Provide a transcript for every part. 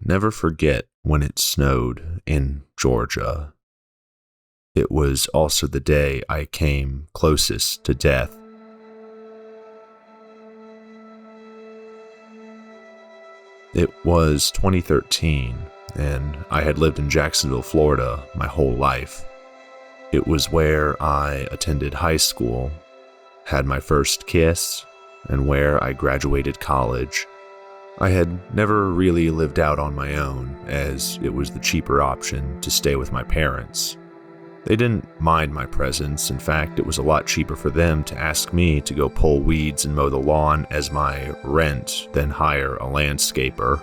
never forget when it snowed in Georgia. It was also the day I came closest to death. It was 2013, and I had lived in Jacksonville, Florida my whole life. It was where I attended high school, had my first kiss, and where I graduated college. I had never really lived out on my own, as it was the cheaper option to stay with my parents. They didn't mind my presence. In fact, it was a lot cheaper for them to ask me to go pull weeds and mow the lawn as my rent than hire a landscaper.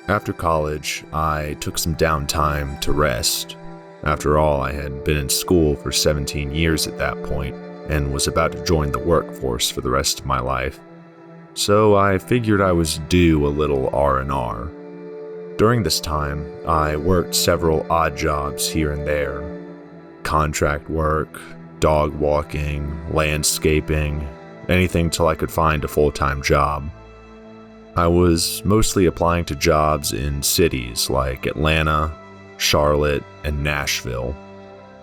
After college, I took some downtime to rest. After all, I had been in school for 17 years at that point and was about to join the workforce for the rest of my life. So I figured I was due a little R&R. During this time, I worked several odd jobs here and there. Contract work, dog walking, landscaping, anything till I could find a full-time job. I was mostly applying to jobs in cities like Atlanta, Charlotte, and Nashville.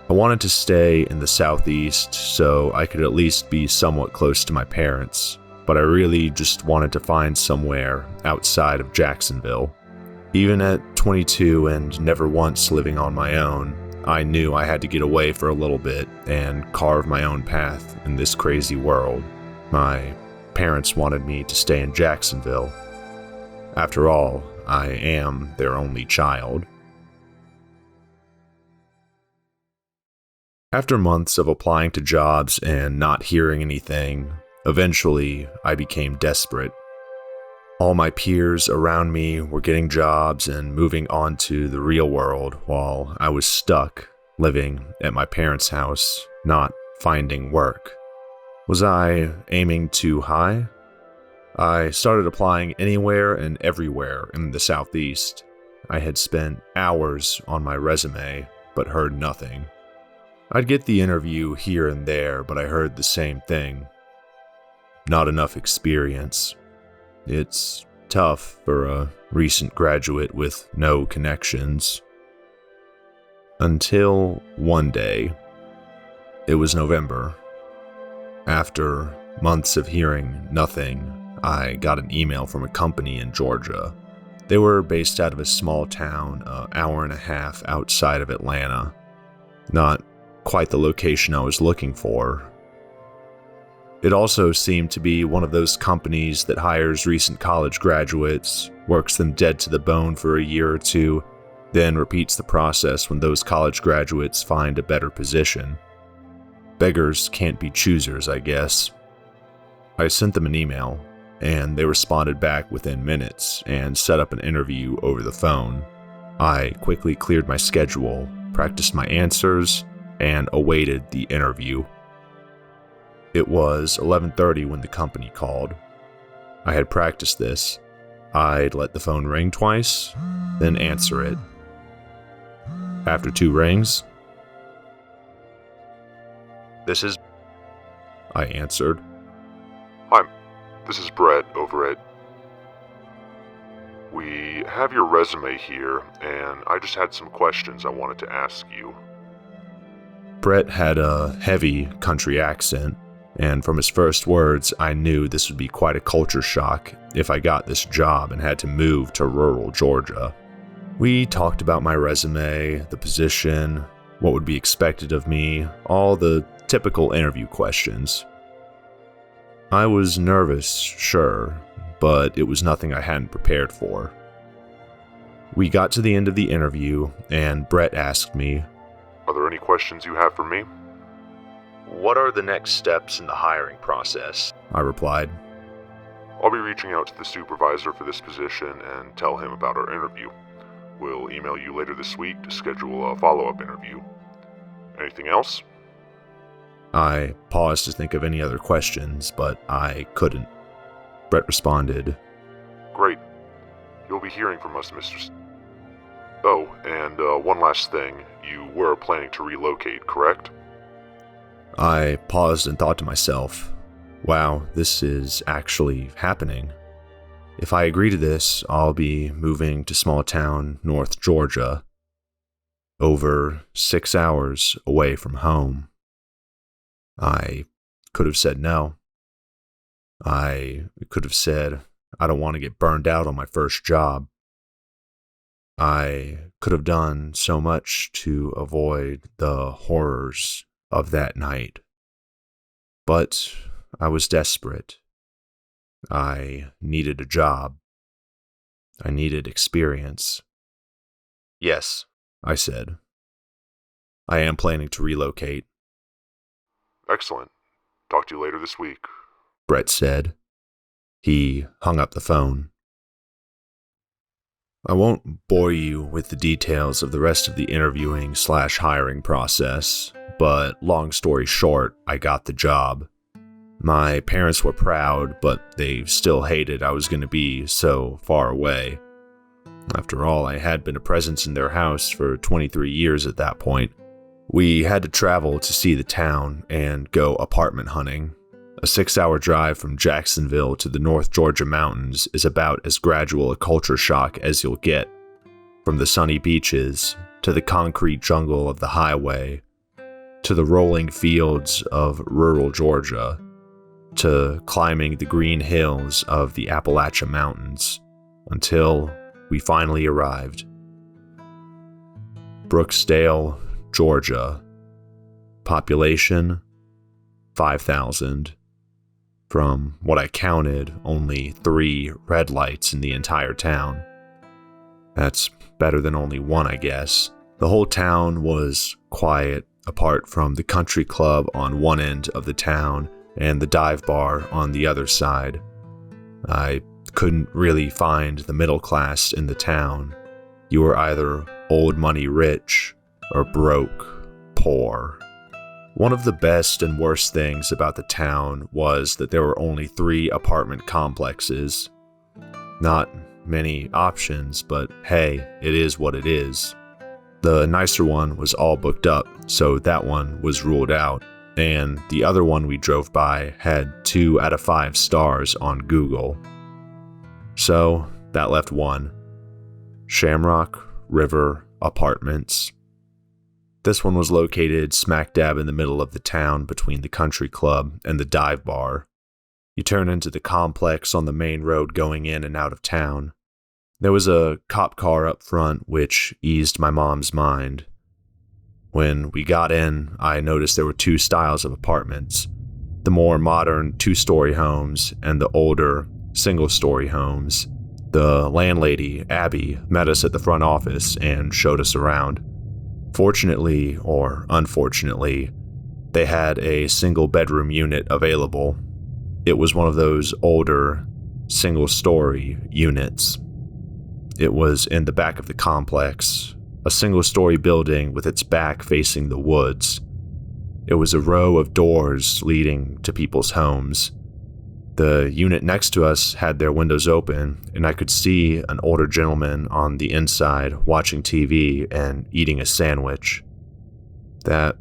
I wanted to stay in the Southeast so I could at least be somewhat close to my parents, but I really just wanted to find somewhere outside of Jacksonville. Even at 22 and never once living on my own, I knew I had to get away for a little bit and carve my own path in this crazy world. My parents wanted me to stay in Jacksonville. After all, I am their only child. After months of applying to jobs and not hearing anything, eventually I became desperate. All my peers around me were getting jobs and moving on to the real world while I was stuck living at my parents' house, not finding work. Was I aiming too high? I started applying anywhere and everywhere in the Southeast. I had spent hours on my resume, but heard nothing. I'd get the interview here and there, but I heard the same thing. Not enough experience. It's tough for a recent graduate with no connections. Until one day. It was November. After months of hearing nothing, I got an email from a company in Georgia. They were based out of a small town an hour and a half outside of Atlanta. Not quite the location I was looking for. It also seemed to be one of those companies that hires recent college graduates, works them dead to the bone for a year or two, then repeats the process when those college graduates find a better position. Beggars can't be choosers, I guess. I sent them an email, and they responded back within minutes and set up an interview over the phone. I quickly cleared my schedule, practiced my answers, and awaited the interview. It was 11:30 when the company called. I had practiced this. I'd let the phone ring twice, then answer it. After 2 rings, "This is..." I answered. "Hi, this is Brett over at... We have your resume here, and I just had some questions I wanted to ask you." Brett had a heavy country accent, and from his first words, I knew this would be quite a culture shock if I got this job and had to move to rural Georgia. We talked about my resume, the position, what would be expected of me, all the typical interview questions. I was nervous, sure, but it was nothing I hadn't prepared for. We got to the end of the interview, and Brett asked me, "Are there any questions you have for me?" "What are the next steps in the hiring process?" I replied. "I'll be reaching out to the supervisor for this position and tell him about our interview. We'll email you later this week to schedule a follow-up interview. Anything else?" I paused to think of any other questions, but I couldn't. Brett responded, "Great. You'll be hearing from us, Mr. Oh, and one last thing. You were planning to relocate, correct?" I paused and thought to myself, wow, this is actually happening. If I agree to this, I'll be moving to small town North Georgia, over 6 hours away from home. I could have said no. I could have said, I don't want to get burned out on my first job. I could have done so much to avoid the horrors of that night. But I was desperate. I needed a job. I needed experience. Yes, I said. I am planning to relocate. Excellent. Talk to you later this week. Brett said. He hung up the phone. I won't bore you with the details of the rest of the interviewing/hiring process, but long story short, I got the job. My parents were proud, but they still hated I was going to be so far away. After all, I had been a presence in their house for 23 years at that point. We had to travel to see the town and go apartment hunting. A 6-hour drive from Jacksonville to the North Georgia mountains is about as gradual a culture shock as you'll get. From the sunny beaches, to the concrete jungle of the highway, to the rolling fields of rural Georgia, to climbing the green hills of the Appalachian Mountains, until we finally arrived. Brooksdale, Georgia. Population, 5,000. From what I counted, only 3 red lights in the entire town. That's better than only one, I guess. The whole town was quiet, apart from the country club on one end of the town and the dive bar on the other side. I couldn't really find the middle class in the town. You were either old money rich or broke poor. One of the best and worst things about the town was that there were only 3 apartment complexes. Not many options, but hey, it is what it is. The nicer one was all booked up, so that one was ruled out, and the other one we drove by had 2 out of 5 stars on Google. So that left one. Shamrock River Apartments. This one was located smack dab in the middle of the town between the country club and the dive bar. You turn into the complex on the main road going in and out of town. There was a cop car up front, which eased my mom's mind. When we got in, I noticed there were 2 styles of apartments. The more modern 2-story homes and the older single-story homes. The landlady, Abby, met us at the front office and showed us around. Fortunately, or unfortunately, they had a single-bedroom unit available. It was one of those older, single-story units. It was in the back of the complex, a single-story building with its back facing the woods. It was a row of doors leading to people's homes. The unit next to us had their windows open, and I could see an older gentleman on the inside watching TV and eating a sandwich. That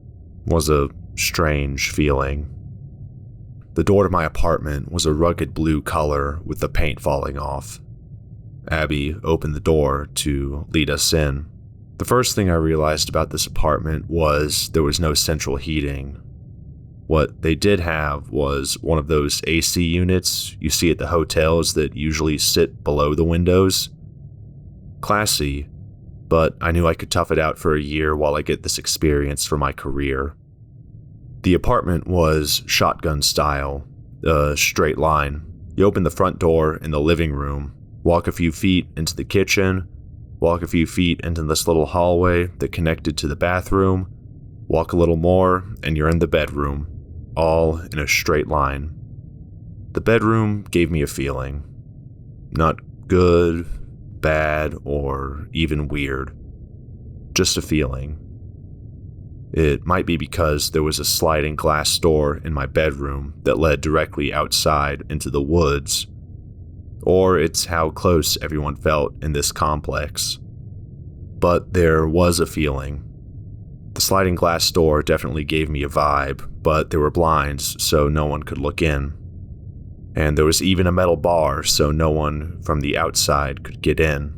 was a strange feeling. The door to my apartment was a rugged blue color with the paint falling off. Abby opened the door to lead us in. The first thing I realized about this apartment was there was no central heating. What they did have was one of those AC units you see at the hotels that usually sit below the windows. Classy, but I knew I could tough it out for a year while I get this experience for my career. The apartment was shotgun style, a straight line. You open the front door in the living room, walk a few feet into the kitchen, walk a few feet into this little hallway that connected to the bathroom, walk a little more, and you're in the bedroom. All in a straight line. The bedroom gave me a feeling. Not good, bad, or even weird. Just a feeling. It might be because there was a sliding glass door in my bedroom that led directly outside into the woods. Or it's how close everyone felt in this complex. But there was a feeling. The sliding glass door definitely gave me a vibe, but there were blinds, so no one could look in. and there was even a metal bar so no one from the outside could get in.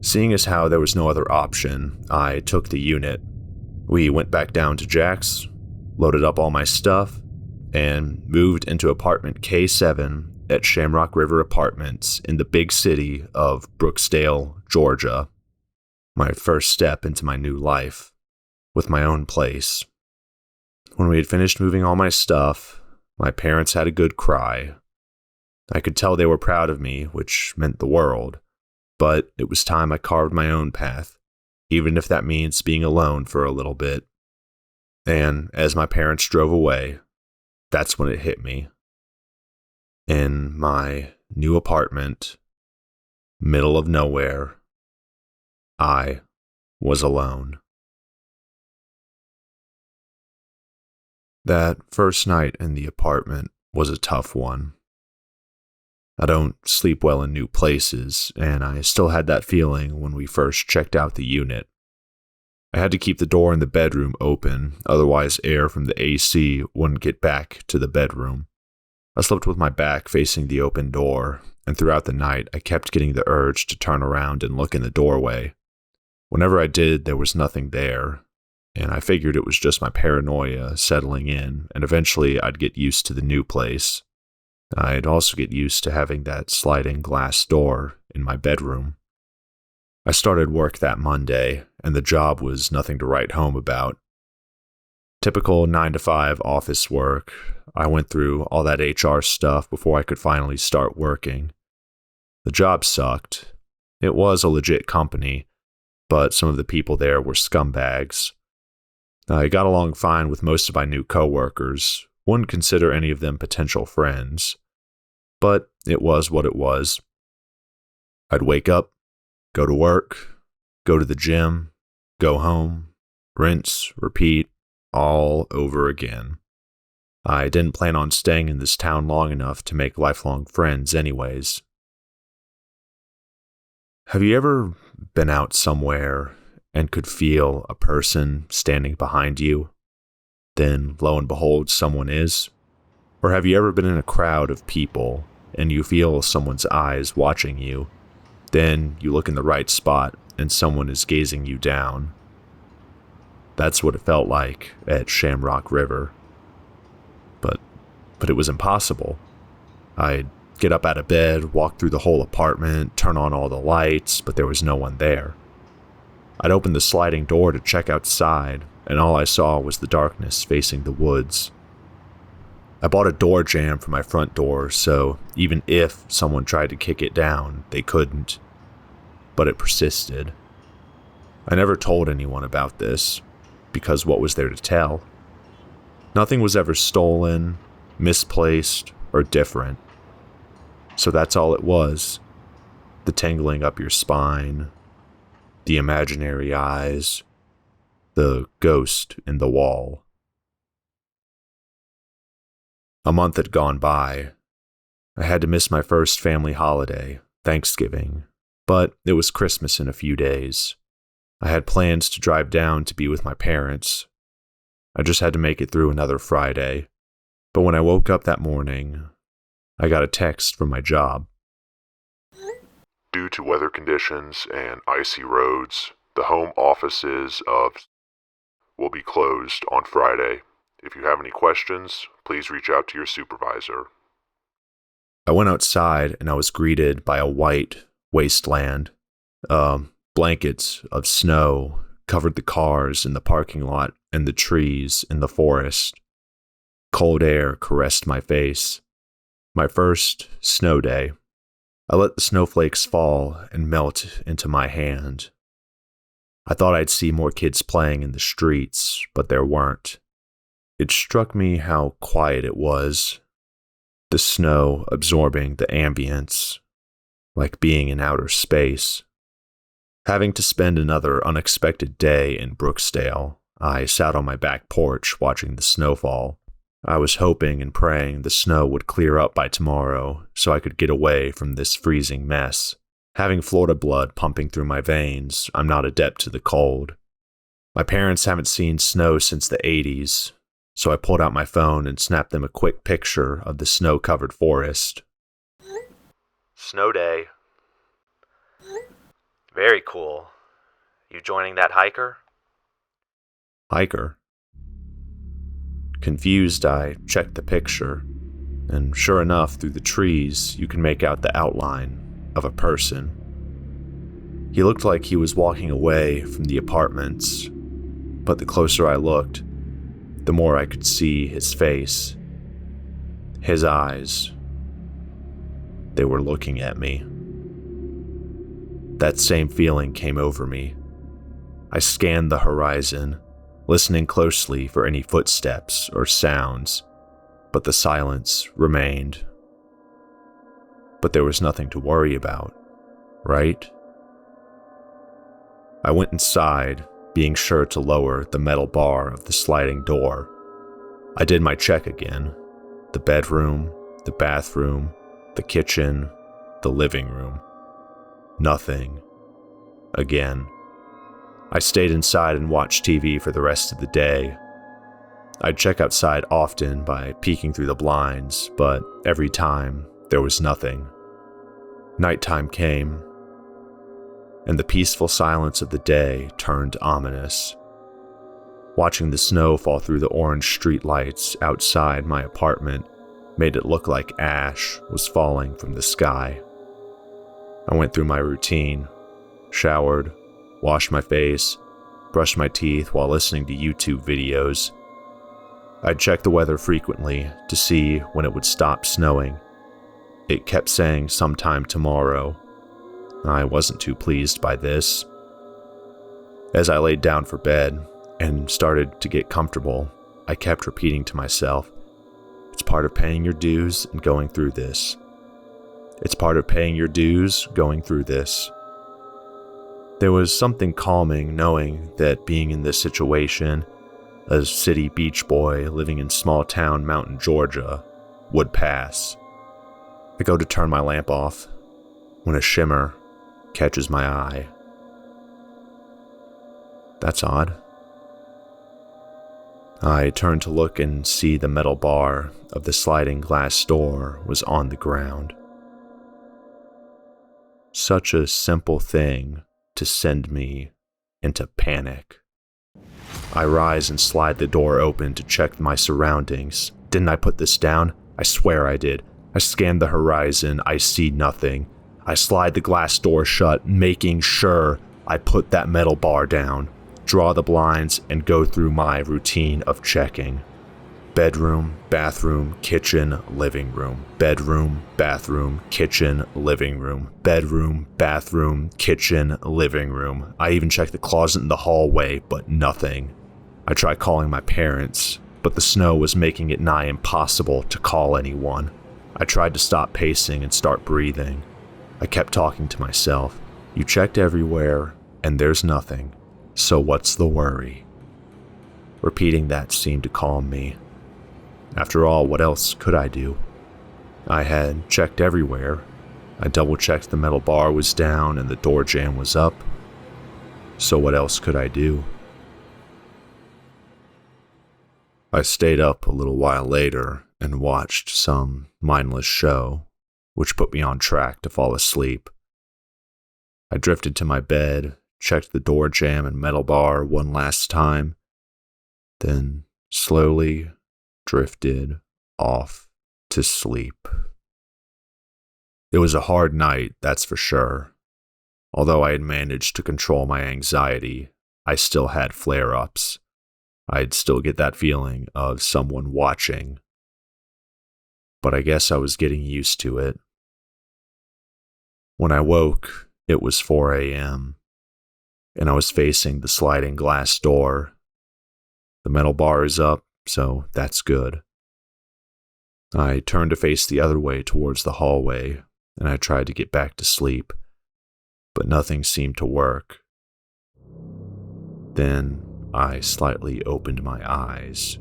Seeing as how there was no other option, I took the unit. We went back down to Jack's, loaded up all my stuff, and moved into apartment K7 at Shamrock River Apartments in the big city of Brooksdale, Georgia. My first step into my new life, with my own place. When we had finished moving all my stuff, my parents had a good cry. I could tell they were proud of me, which meant the world, but it was time I carved my own path, even if that means being alone for a little bit. And as my parents drove away, that's when it hit me. In my new apartment, middle of nowhere, I was alone. That first night in the apartment was a tough one. I don't sleep well in new places, and I still had that feeling when we first checked out the unit. I had to keep the door in the bedroom open, otherwise air from the AC wouldn't get back to the bedroom. I slept with my back facing the open door, and throughout the night I kept getting the urge to turn around and look in the doorway. Whenever I did, there was nothing there, and I figured it was just my paranoia settling in, and eventually I'd get used to the new place. I'd also get used to having that sliding glass door in my bedroom. I started work that Monday, and the job was nothing to write home about. Typical 9-to-5 office work. I went through all that HR stuff before I could finally start working. The job sucked. It was a legit company, but some of the people there were scumbags. I got along fine with most of my new coworkers, wouldn't consider any of them potential friends, but it was what it was. I'd wake up, go to work, go to the gym, go home, rinse, repeat, all over again. I didn't plan on staying in this town long enough to make lifelong friends anyways. Have you ever been out somewhere and could feel a person standing behind you? Then, lo and behold, someone is? Or have you ever been in a crowd of people and you feel someone's eyes watching you? Then you look in the right spot and someone is gazing you down. That's what it felt like at Shamrock River. But it was impossible. I'd get up out of bed, walk through the whole apartment, turn on all the lights, but there was no one there. I'd open the sliding door to check outside, and all I saw was the darkness facing the woods. I bought a door jamb for my front door, so even if someone tried to kick it down, they couldn't. But it persisted. I never told anyone about this, because what was there to tell? Nothing was ever stolen, misplaced, or different. So that's all it was. The tingling up your spine, the imaginary eyes, the ghost in the wall. A month had gone by. I had to miss my first family holiday, Thanksgiving, but it was Christmas in a few days. I had plans to drive down to be with my parents. I just had to make it through another Friday. But when I woke up that morning, I got a text from my job. Due to weather conditions and icy roads, the home offices of will be closed on Friday. If you have any questions, please reach out to your supervisor. I went outside and I was greeted by a white wasteland. Blankets of snow covered the cars in the parking lot and the trees in the forest. Cold air caressed my face. My first snow day. I let the snowflakes fall and melt into my hand. I thought I'd see more kids playing in the streets, but there weren't. It struck me how quiet it was. The snow absorbing the ambience, like being in outer space. Having to spend another unexpected day in Brooksdale, I sat on my back porch watching the snowfall. I was hoping and praying the snow would clear up by tomorrow so I could get away from this freezing mess. Having Florida blood pumping through my veins, I'm not adept to the cold. My parents haven't seen snow since the 80s, so I pulled out my phone and snapped them a quick picture of the snow-covered forest. Snow day. Very cool. You joining that hiker? Hiker? Confused, I checked the picture, and sure enough, through the trees, you can make out the outline of a person. He looked like he was walking away from the apartments, but the closer I looked, the more I could see his face. His eyes. They were looking at me. That same feeling came over me. I scanned the horizon, listening closely for any footsteps or sounds, but the silence remained. But there was nothing to worry about, right? I went inside, being sure to lower the metal bar of the sliding door. I did my check again. The bedroom, the bathroom, the kitchen, the living room. Nothing. Again. I stayed inside and watched TV for the rest of the day. I'd check outside often by peeking through the blinds, but every time there was nothing. Nighttime came, and the peaceful silence of the day turned ominous. Watching the snow fall through the orange streetlights outside my apartment made it look like ash was falling from the sky. I went through my routine, showered, washed my face, brushed my teeth while listening to YouTube videos. I'd check the weather frequently to see when it would stop snowing. It kept saying sometime tomorrow. I wasn't too pleased by this. As I laid down for bed and started to get comfortable, I kept repeating to myself, "It's part of paying your dues and going through this. It's part of paying your dues going through this." There was something calming knowing that being in this situation, a city beach boy living in small-town Mountain, Georgia, would pass. I go to turn my lamp off when a shimmer catches my eye. That's odd. I turn to look and see the metal bar of the sliding glass door was on the ground. Such a simple thing to send me into panic. I rise and slide the door open to check my surroundings. Didn't I put this down? I swear I did. I scan the horizon. I see nothing. I slide the glass door shut, making sure I put that metal bar down, draw the blinds, and go through my routine of checking. Bedroom, bathroom, kitchen, living room. Bedroom, bathroom, kitchen, living room. Bedroom, bathroom, kitchen, living room. I even checked the closet in the hallway, but nothing. I tried calling my parents, but the snow was making it nigh impossible to call anyone. I tried to stop pacing and start breathing. I kept talking to myself. You checked everywhere, and there's nothing. So what's the worry? Repeating that seemed to calm me. After all, what else could I do? I had checked everywhere. I double-checked the metal bar was down and the door jamb was up. So what else could I do? I stayed up a little while later and watched some mindless show, which put me on track to fall asleep. I drifted to my bed, checked the door jamb and metal bar one last time, then slowly drifted off to sleep. It was a hard night, that's for sure. Although I had managed to control my anxiety, I still had flare-ups. I'd still get that feeling of someone watching. But I guess I was getting used to it. When I woke, it was 4 a.m., and I was facing the sliding glass door. The metal bar is up, so that's good. I turned to face the other way towards the hallway, and I tried to get back to sleep, but nothing seemed to work. Then I slightly opened my eyes.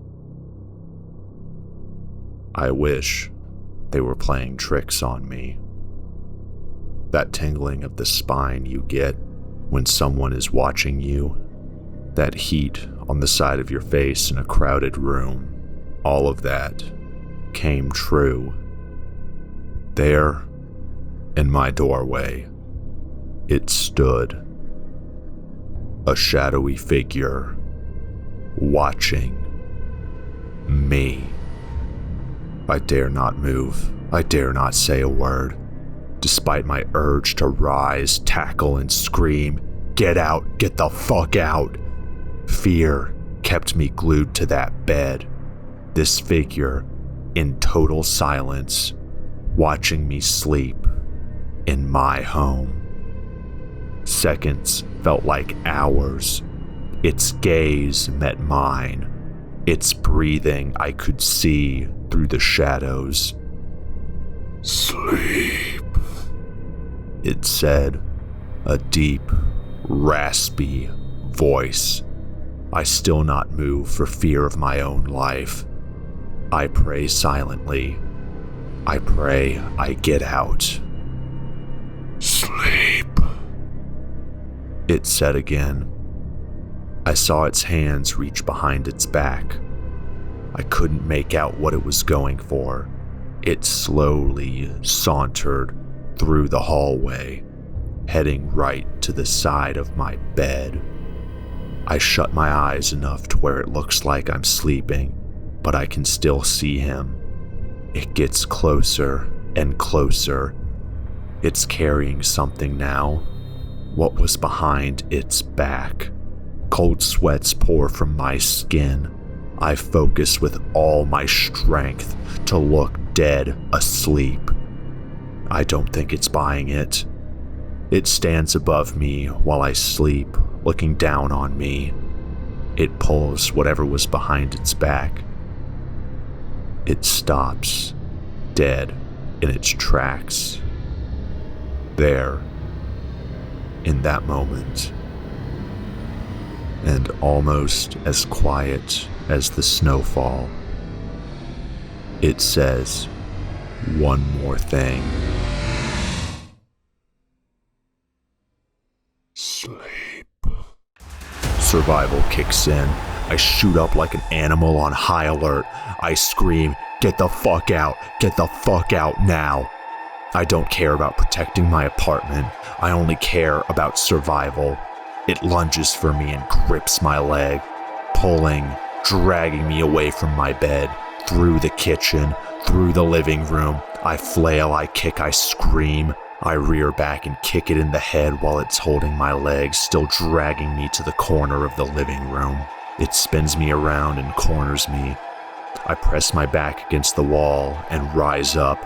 I wish they were playing tricks on me. That tingling of the spine you get when someone is watching you, that heat on the side of your face in a crowded room, all of that came true. There, in my doorway, it stood. A shadowy figure, watching me. I dare not move. I dare not say a word, despite my urge to rise, tackle, and scream, "Get out! Get the fuck out!" Fear kept me glued to that bed. This figure, in total silence, watching me sleep in my home. Seconds felt like hours. Its gaze met mine. Its breathing I could see through the shadows. "Sleep," it said, a deep, raspy voice. I still not move for fear of my own life. I pray silently. I pray I get out. "Sleep," it said again. I saw its hands reach behind its back. I couldn't make out what it was going for. It slowly sauntered through the hallway, heading right to the side of my bed. I shut my eyes enough to where it looks like I'm sleeping, but I can still see him. It gets closer and closer. It's carrying something now. What was behind its back? Cold sweats pour from my skin. I focus with all my strength to look dead asleep. I don't think it's buying it. It stands above me while I sleep, looking down on me. It pulls whatever was behind its back. It stops, dead in its tracks. There, in that moment, and almost as quiet as the snowfall, it says one more thing. Sleep. Survival kicks in. I shoot up like an animal on high alert. I scream, "Get the fuck out! Get the fuck out now!" I don't care about protecting my apartment. I only care about survival. It lunges for me and grips my leg, pulling, dragging me away from my bed, through the kitchen, through the living room. I flail, I kick, I scream. I rear back and kick it in the head while it's holding my legs, still dragging me to the corner of the living room. It spins me around and corners me. I press my back against the wall and rise up.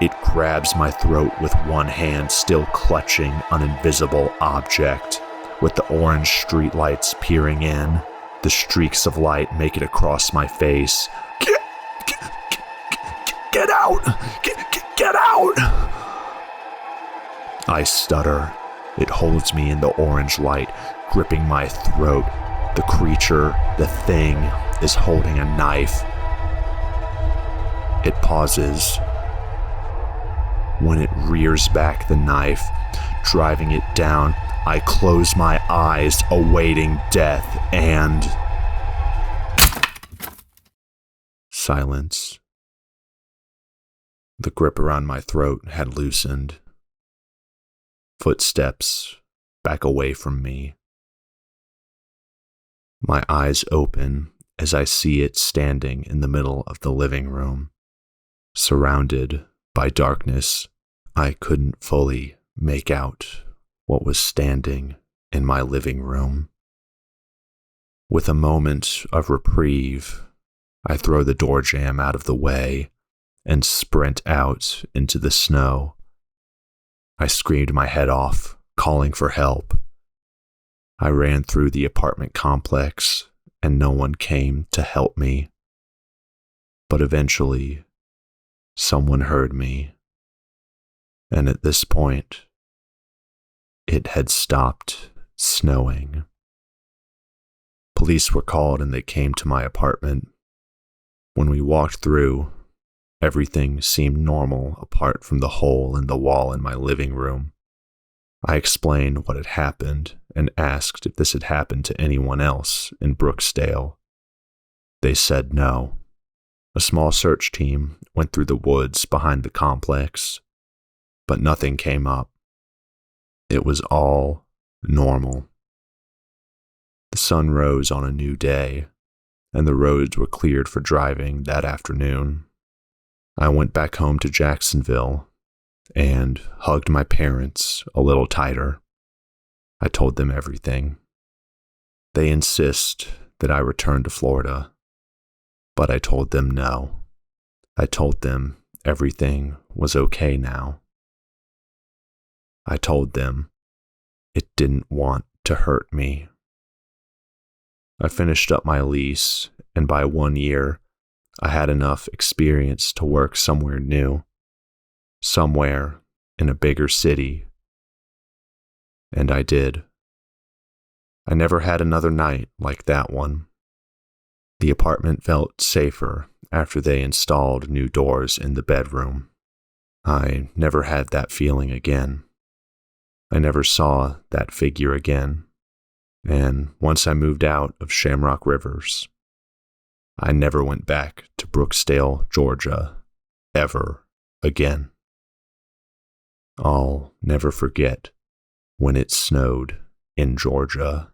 It grabs my throat with one hand, still clutching an invisible object. With the orange streetlights peering in, the streaks of light make it across my face. Get out! Get out! I stutter. It holds me in the orange light, gripping my throat. The creature, the thing, is holding a knife. It pauses. When it rears back the knife, driving it down, I close my eyes, awaiting death, and silence. The grip around my throat had loosened. Footsteps back away from me. My eyes open as I see it standing in the middle of the living room. Surrounded by darkness, I couldn't fully make out what was standing in my living room. With a moment of reprieve, I throw the door jamb out of the way and sprint out into the snow. I screamed my head off, calling for help. I ran through the apartment complex, and no one came to help me. But eventually, someone heard me, and at this point, it had stopped snowing. Police were called and they came to my apartment. When we walked through, everything seemed normal apart from the hole in the wall in my living room. I explained what had happened and asked if this had happened to anyone else in Brooksdale. They said no. A small search team went through the woods behind the complex, but nothing came up. It was all normal. The sun rose on a new day, and the roads were cleared for driving that afternoon. I went back home to Jacksonville and hugged my parents a little tighter. I told them everything. They insist that I return to Florida, but I told them no. I told them everything was okay now. I told them it didn't want to hurt me. I finished up my lease, and by 1 year, I had enough experience to work somewhere new, somewhere in a bigger city. And I did. I never had another night like that one. The apartment felt safer after they installed new doors in the bedroom. I never had that feeling again. I never saw that figure again. And once I moved out of Shamrock Rivers, I never went back to Brooksdale, Georgia, ever again. I'll never forget when it snowed in Georgia.